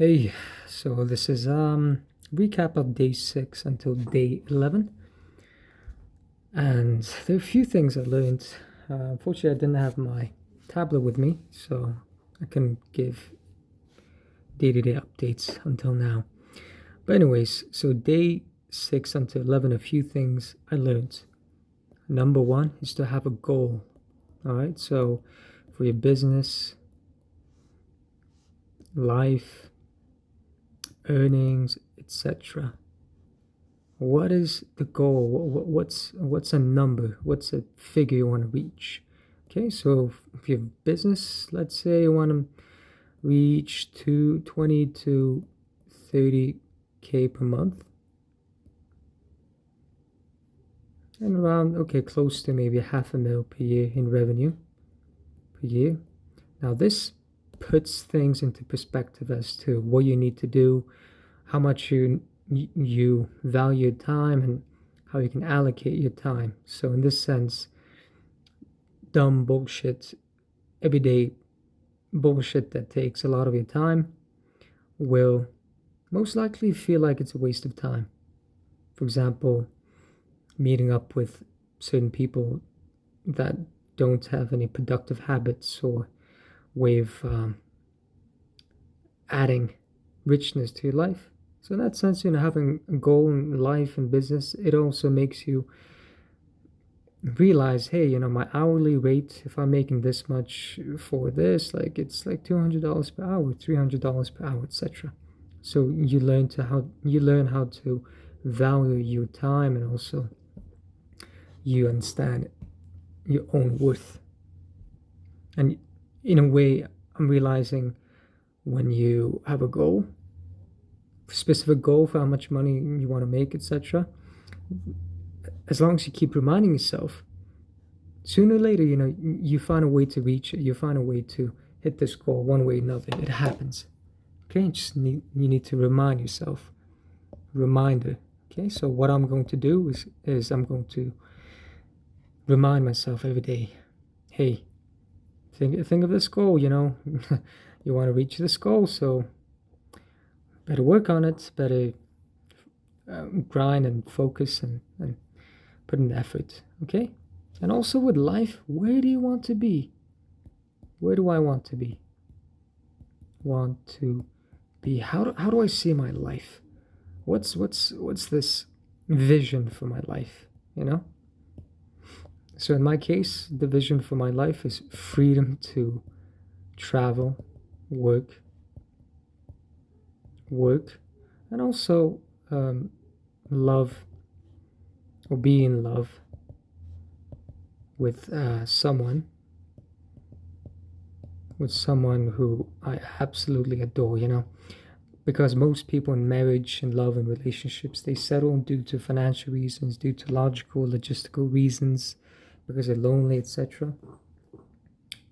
Hey, so this is recap of day 6 until day 11, and there are a few things I learned. Unfortunately, I didn't have my tablet with me, so I couldn't give day-to-day updates until now. But anyways, so day 6 until 11, a few things I learned. Number one is to have a goal. All right, so for your business, life, earnings, etc. What is the goal? What's a number? What's a figure you want to reach? Okay, so if you have business, let's say you want to reach 20 to 30K per month, and around, okay, close to maybe half a mil per year in revenue per year. Now this puts things into perspective as to what you need to do, how much you value time, and how you can allocate your time. So in this sense, dumb bullshit, everyday bullshit that takes a lot of your time will most likely feel like it's a waste of time. For example, meeting up with certain people that don't have any productive habits or way of adding richness to your life. So in that sense, having a goal in life and business, it also makes you realize, hey, my hourly rate, if I'm making this much for this, like it's like $200 per hour, $300 per hour, etc. So you learn how to value your time, and also you understand your own worth. And in a way, I'm realizing when you have a goal, specific goal for how much money you want to make, etc., as long as you keep reminding yourself, sooner or later, you find a way to reach it. You find a way to hit this goal one way or another. It happens. Okay, you need to remind yourself. Reminder. Okay, so what I'm going to do is I'm going to remind myself every day. Hey, think of this goal. You want to reach this goal, so better work on it. Better grind and focus and put in effort. Okay, and also with life, where do you want to be? Where do I want to be? Want to be? How do I see my life? What's this vision for my life? So in my case, the vision for my life is freedom to travel, work, work, and also love or be in love with someone who I absolutely adore. Because most people in marriage and love and relationships, they settle due to financial reasons, due to logical, logistical reasons, because they're lonely, etc.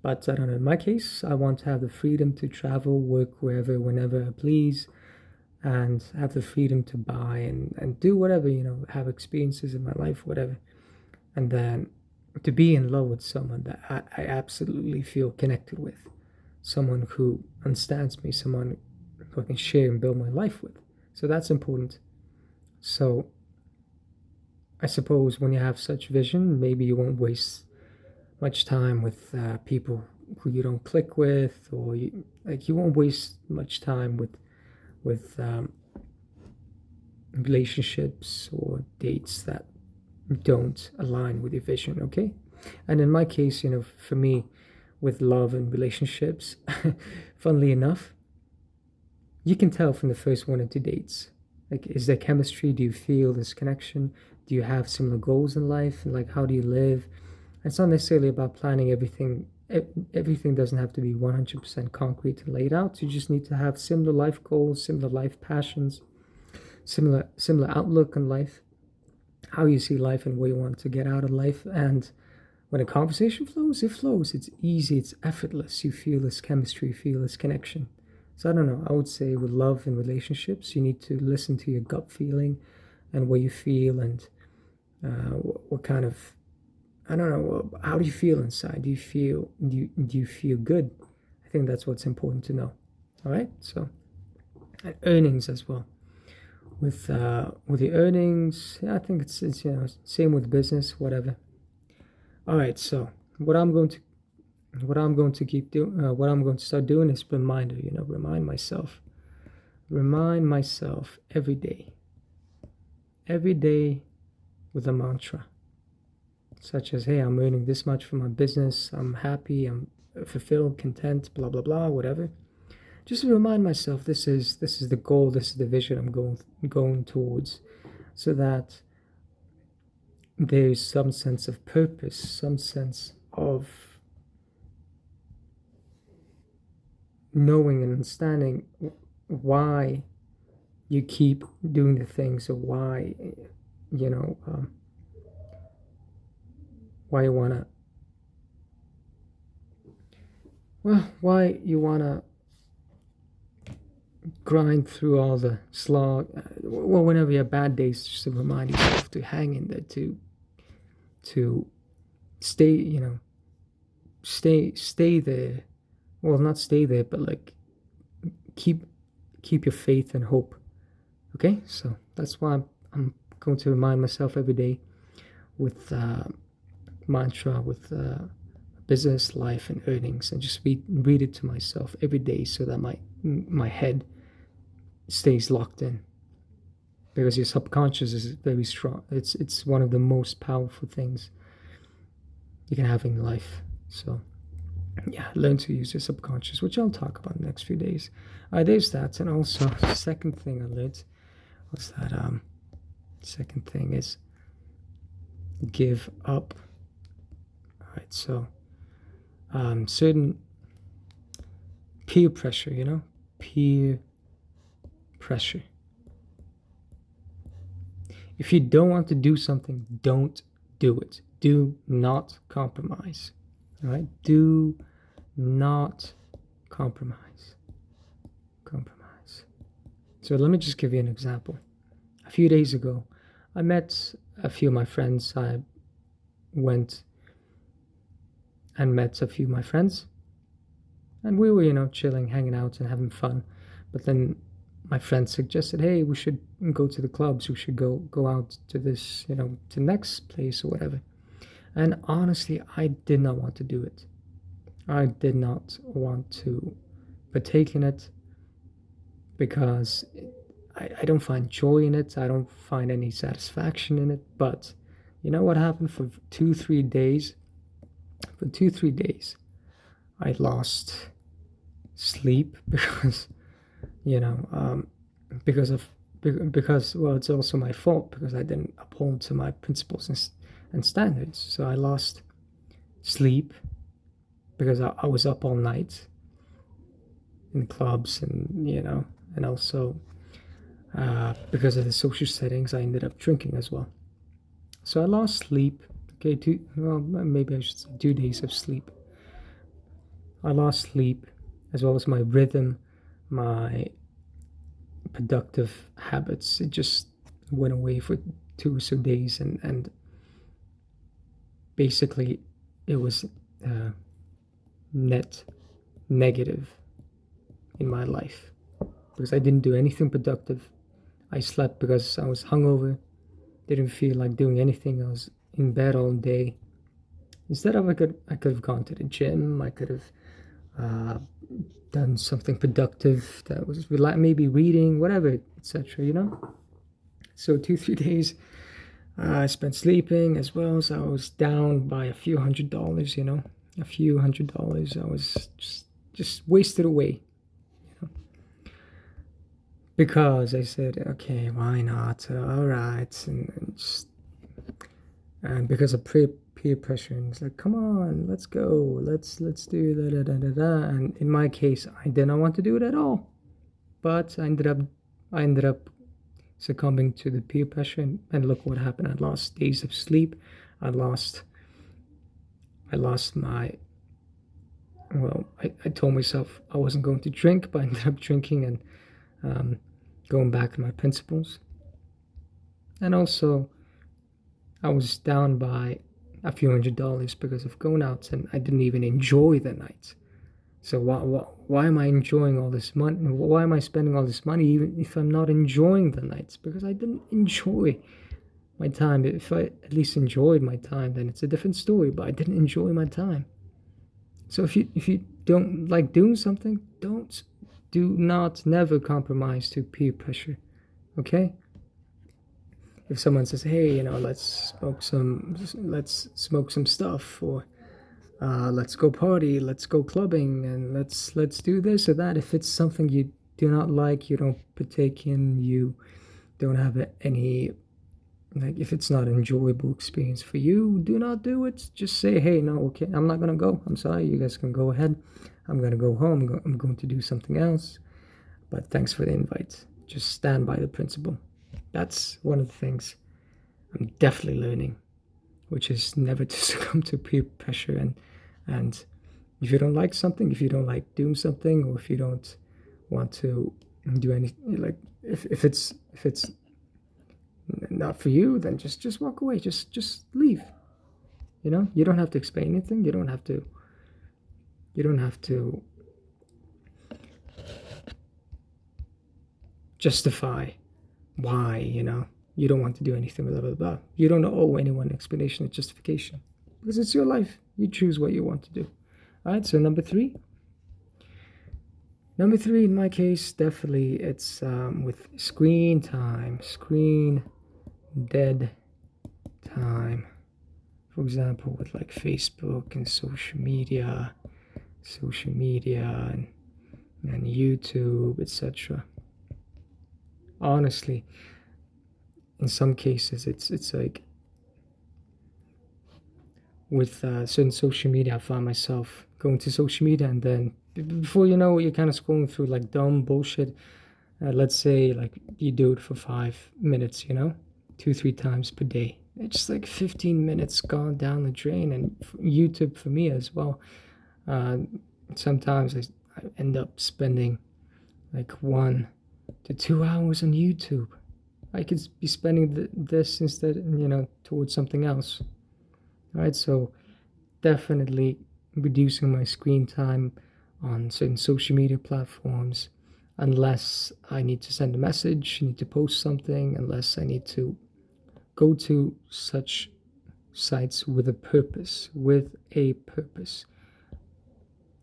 But I don't know, in my case, I want to have the freedom to travel, work wherever, whenever I please, and have the freedom to buy and do whatever, have experiences in my life, whatever. And then to be in love with someone that I absolutely feel connected with, someone who understands me, someone who I can share and build my life with. So that's important. So I suppose when you have such vision, maybe you won't waste much time with people who you don't click with, or you won't waste much time with relationships or dates that don't align with your vision. Okay, and in my case, for me, with love and relationships, funnily enough, you can tell from the first 1 or 2 dates. Like, is there chemistry? Do you feel this connection? Do you have similar goals in life? And like, how do you live? It's not necessarily about planning everything. Everything doesn't have to be 100% concrete and laid out. You just need to have similar life goals, similar life passions, similar outlook on life, how you see life and what you want to get out of life. And when a conversation flows, it flows. It's easy, it's effortless. You feel this chemistry, you feel this connection. So I don't know, I would say with love and relationships, you need to listen to your gut feeling and what you feel, and what kind of, I don't know, how do you feel inside? Do you feel good? I think that's what's important to know. All right, so and earnings as well. With the earnings, yeah, I think it's same with business, whatever. All right, so what I'm going to what I'm going to start doing is reminder. Remind myself every day with a mantra, such as, hey, I'm earning this much for my business, I'm happy, I'm fulfilled, content, blah blah blah, whatever. Just to remind myself this is the goal, this is the vision I'm going towards, so that there's some sense of purpose, some sense of knowing and understanding why you keep doing the things, or you know why you wanna why you wanna grind through all the slog. Well, whenever you have bad days, just to remind yourself to hang in there, to stay, stay there. Well, not stay there, but like keep your faith and hope. Okay, so that's why I'm going to remind myself every day with mantra, with business, life, and earnings, and just read it to myself every day, so that my head stays locked in, because your subconscious is very strong. It's one of the most powerful things you can have in life. So yeah, learn to use your subconscious, which I'll talk about in the next few days. There's that. And also, the second thing I learned was that second thing is give up. All right, so certain peer pressure, peer pressure. If you don't want to do something, don't do it. Do not compromise. All right? Do not compromise. So let me just give you an example. A few days ago, I met a few of my friends. I went and met a few of my friends, and we were, chilling, hanging out, and having fun. But then my friend suggested, hey, we should go to the clubs. We should go out to this, to the next place or whatever. And honestly, I did not want to do it. I did not want to partake in it, because I don't find joy in it. I don't find any satisfaction in it. But you know what happened for 2-3 days? For 2-3 days, I lost sleep because, because well, it's also my fault, because I didn't uphold to my principles and standards. So I lost sleep because I was up all night in clubs, and also because of the social settings, I ended up drinking as well. So I lost sleep. Okay, maybe I should say 2 days of sleep. I lost sleep, as well as my rhythm, my productive habits. It just went away for 2 or so days, and basically it was net negative in my life, because I didn't do anything productive. I slept because I was hungover, didn't feel like doing anything. I was in bed all day. Instead of, I could have gone to the gym. I could have done something productive that was maybe reading, whatever, etc. So 2-3 days I spent sleeping, as well as I was down by a few $100s. A few $100. I was just wasted away. Because I said, okay, why not? All right, and because of peer pressure, and it's like, come on, let's go, let's do da. And in my case, I did not want to do it at all, but I ended up succumbing to the peer pressure, and look what happened. I lost days of sleep. I lost my. Well, I told myself I wasn't going to drink, but I ended up drinking, and going back to my principles. And also, I was down by a few $100s because of going out, and I didn't even enjoy the night. So why am I enjoying all this money? Why am I spending all this money even if I'm not enjoying the nights? Because I didn't enjoy my time. If I at least enjoyed my time, then it's a different story. But I didn't enjoy my time. So if you don't like doing something, do not never compromise to peer pressure. Okay? If someone says, "Hey, let's smoke some stuff," or let's go party, let's go clubbing, and let's do this or that. If it's something you do not like, you don't partake in, you don't have any, like, if it's not an enjoyable experience for you, do not do it. Just say, hey, no, okay, I'm not gonna go. I'm sorry, you guys can go ahead. I'm gonna go home. I'm going to do something else. But thanks for the invite. Just stand by the principle. That's one of the things I'm definitely learning, which is never to succumb to peer pressure. And if you don't like something, if you don't like doing something, or if you don't want to do anything, like if it's not for you, then just walk away. Just leave. You don't have to explain anything. You don't have to justify why, you don't want to do anything, blah blah blah. You don't owe anyone explanation or justification, because it's your life. You choose what you want to do. All right, so number three in my case, definitely it's with screen time, screen dead time. For example, with like Facebook and social media and YouTube, etc. Honestly, in some cases, it's like with certain social media, I found myself going to social media, and then before you know it, you're kind of scrolling through like dumb bullshit. Let's say like you do it for 5 minutes, 2, 3 times per day. It's just like 15 minutes gone down the drain, and YouTube for me as well. Uh, Sometimes I end up spending like 1 to 2 hours on YouTube. I could be spending this instead, towards something else. All right, so definitely reducing my screen time on certain social media platforms, unless I need to send a message, need to post something, unless I need to go to such sites with a purpose.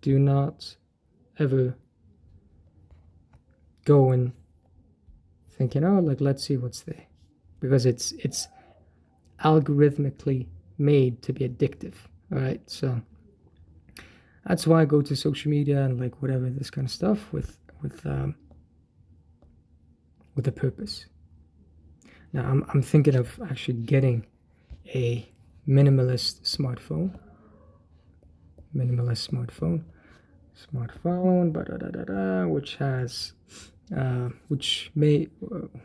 Do not ever go and thinking, oh, like, let's see what's there, because it's algorithmically made to be addictive. All right, so that's why I go to social media and like whatever this kind of stuff with a purpose. Now I'm thinking of actually getting a minimalist smartphone, which has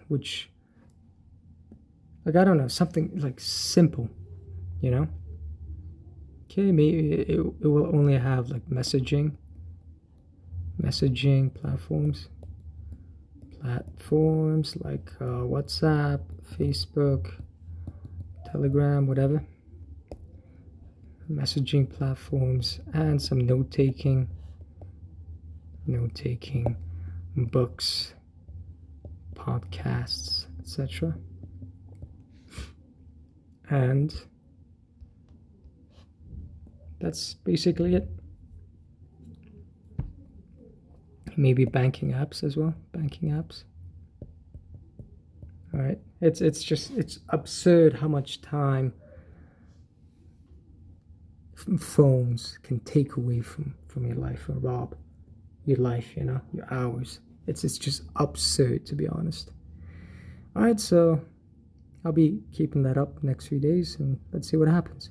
which like, I don't know, something like simple, you know. Okay, maybe it will only have like messaging platforms like WhatsApp, Facebook, Telegram, whatever. Messaging platforms and some note-taking, books, podcasts, etc. And that's basically it. Maybe banking apps as well. All right. It's absurd how much time phones can take away from your life, or rob your life, your hours. It's just absurd, to be honest. All right, so I'll be keeping that up next few days, and let's see what happens.